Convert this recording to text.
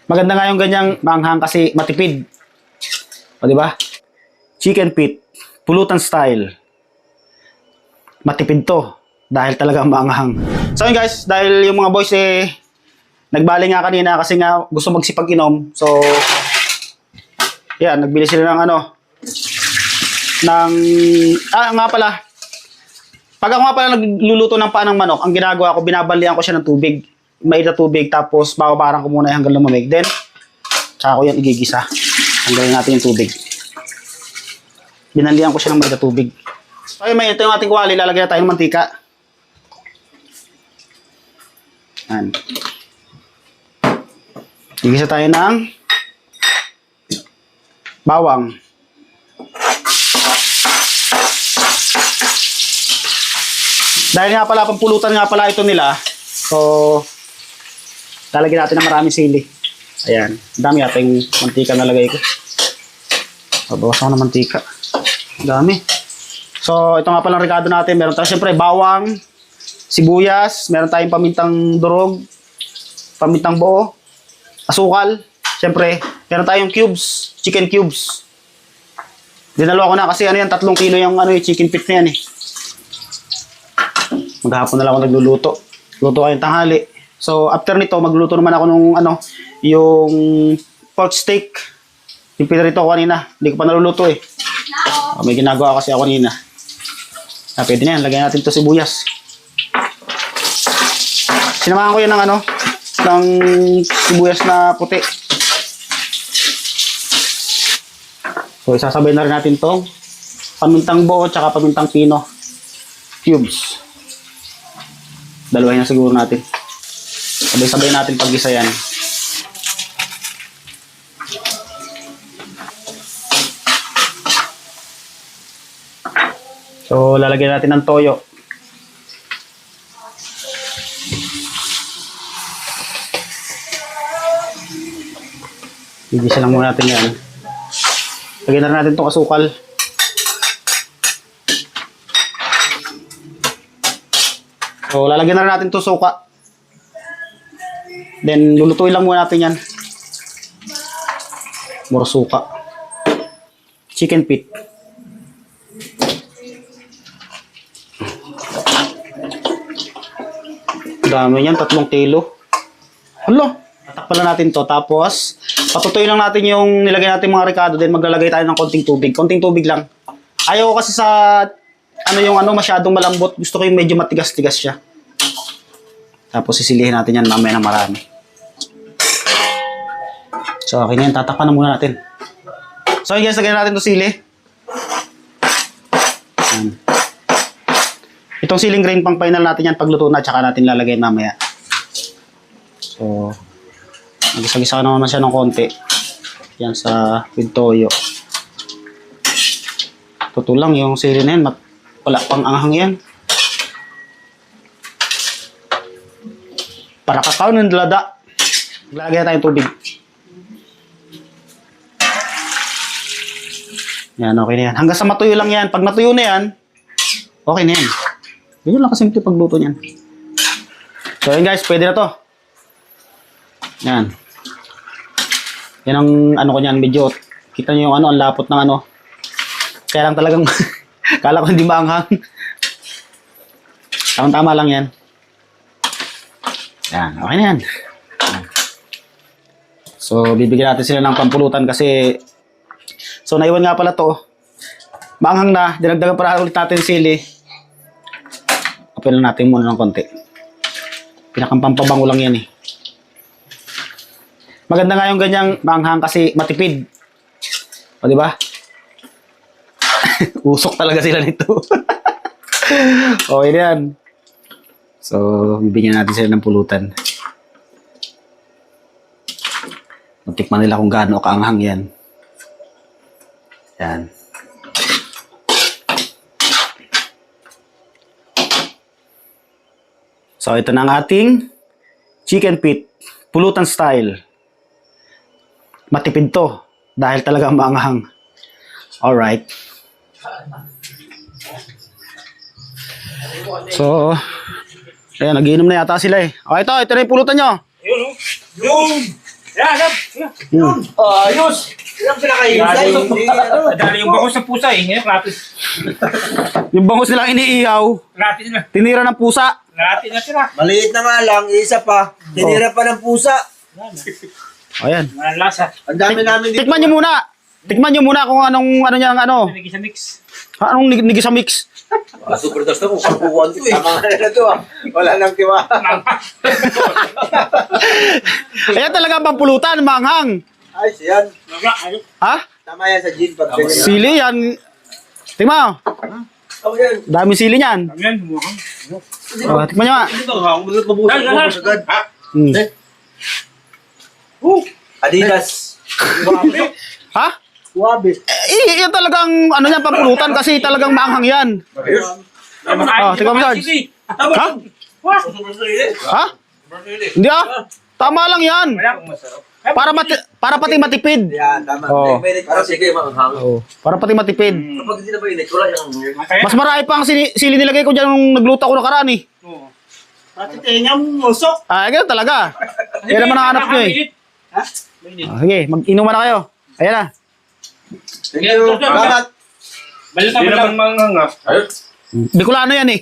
Maganda nga yung ganyang maanghang kasi matipid. O, di ba? Chicken feet, pulutan style. Matipid to dahil talaga maanghang. So yun guys, dahil yung mga boys nagbali nga kanina kasi nga gusto magsipag-inom. So yan, nagbili sila ng nga pala. Pag ako nga pala nagluluto ng paa ng manok, ang ginagawa ko, binabalian ko siya ng tubig. Mainit na tubig, tapos bababaran ko muna hanggang lumamig. Then, tsaka ko yan igigisa. Tanggalin natin yung tubig. Binalian ko siya ng mainit na tubig. So, ayun, mainit yung ating kuwali. Lalagyan na tayo ng mantika. Yan. Igisa tayo ng bawang. Dahil nga pala, pampulutan nga pala ito nila. So, lalagyan natin ng maraming sili. Ayan. Dami ating mantika nalagay ko. Babawas ako ng mantika. Dami. So, ito nga palang rekado natin. Meron tayo siyempre bawang, sibuyas, meron tayong pamintang durog, pamintang buo, asukal. Siyempre, meron tayong cubes, chicken cubes. Dinalo ko na kasi 3 kilo yung chicken feet na yan eh. Maghapon na lang ako nagluluto. Luto kayong tanghali. So, after nito, magluluto naman ako nung yung pork steak. Yung pinarito ko kanina. Hindi ko pa naluluto eh. May ginagawa kasi ako kanina. Pwede na yan. Lagyan natin ito sibuyas. Sinamahan ko yan ng sibuyas na puti. So, isasabay na rin natin itong pamintang buo at pamintang pino cubes. Dalawahin na siguro natin. Sabay-sabay natin pag-isa yan. So, lalagyan natin ng toyo. Igisa lang muna natin yan. Lagyan na natin itong asukal. So, lalagyan na natin itong suka. Then, lulutuin lang muna natin yan. More suka. Chicken feet. Dami yan, 3 kilo. Hala, tatakpan lang natin to. Tapos, patutuyin lang natin yung nilagay natin mga rekado. Then, maglalagay tayo ng konting tubig. Konting tubig lang. Ayaw ko kasi sa masyadong malambot. Gusto ko yung medyo matigas-tigas siya. Tapos sisilihin natin yan mamaya ng marami. So, okay na yan. Tatakpan na muna natin. So, guys, lagyan natin itong sili. Yan. Itong siling grain pang final natin yan pagluto na. Tsaka natin lalagay mamaya. So, nagisa-gisa naman siya ng konti. Yan sa with toyo. Totoo lang yung sili na yan. Wala pang anghang yan. Para kakao ng dalada. Maglagay tayong tubig. Yan, okay na yan. Hanggang sa matuyo lang yan. Pag natuyo na yan, okay na yan. Ganyan lang kasimple pagluto niyan. So yun guys, pwede na to. Yan. Yan ang ko niyan, medyo. Kita niyo yung ang lapot ng Kaya lang talagang kala ko hindi maanghang. Tama-tama lang yan. Yan, okay na yan. So, bibigyan natin sila ng pampulutan kasi so, naiwan nga pala to. Maanghang na. Dinagdagan para ulit natin sili. Apel lang natin muna ng konti. Pinakampampabango lang yan eh. Maganda nga yung ganyang maanghang kasi matipid. O, di ba? Usok talaga sila nito. Okay na yan. So, bibigyan natin sila ng pulutan. Matikman nila kung gaano kaanghang yan. Yan. So, ito na ang ating chicken feet. Pulutan style. Matipid to. Dahil talagang maanghang. Alright. So, ayan, nagiinom na yata sila eh. Okay, ito na yung pulutan nyo. Yun, oh. Yun! Yan. Ayos! Yan ang pinakahinsay. Dali yung bako sa pusa eh. Ngayon, kapit. Yung bangus nilang iniihaw, Natin na. tinira ng pusa. Natin na sila. Maliit na nga lang, isa pa. Tinira pa ng pusa. Ayan. Walang lasa. Ang dami namin dito. Tikman nyo muna. Tikman nyo muna kung anong ano niya, ano. Pinigil sa mix. Anong nigi sa mix. Super dust na kung kapukuhan to eh. Tama na to ah. Wala nang tiwa. Ayan talaga ang pampulutan, manghang. Ay, siyan. Ha? Tama yan sa gin pag ganyan. Sili yan. Tingnan mo. Tama yan. Dami sili niyan. Yan, mukhang. Tikman nyo nga. Ito ha, mabubusan agad. Hmm. Adidas. Ha? Wabi. Yan talagang ano yan, pampulutan kasi talagang maanghang yan. tingnan mo, Sarge. Ha? Ha? Hindi ah. Tama lang yan. Wala kung masarap. Para pati matipid. Yan, tama. Oo. Para sige, maanghang. Oo. Para pati matipid. Kapag hindi na ba init, wala yung... Mas marami pa ang sili nilagay ko dyan nung nagluto ako nakaraan eh. Pati tingnan mo, musok. Ganun talaga. Yan naman ang hanap nyo eh. Ha? Sige, mag-inuman na kayo. Ayan na. Thank you. Salamat. Balita mo lang mga nga. Bicolano yan eh.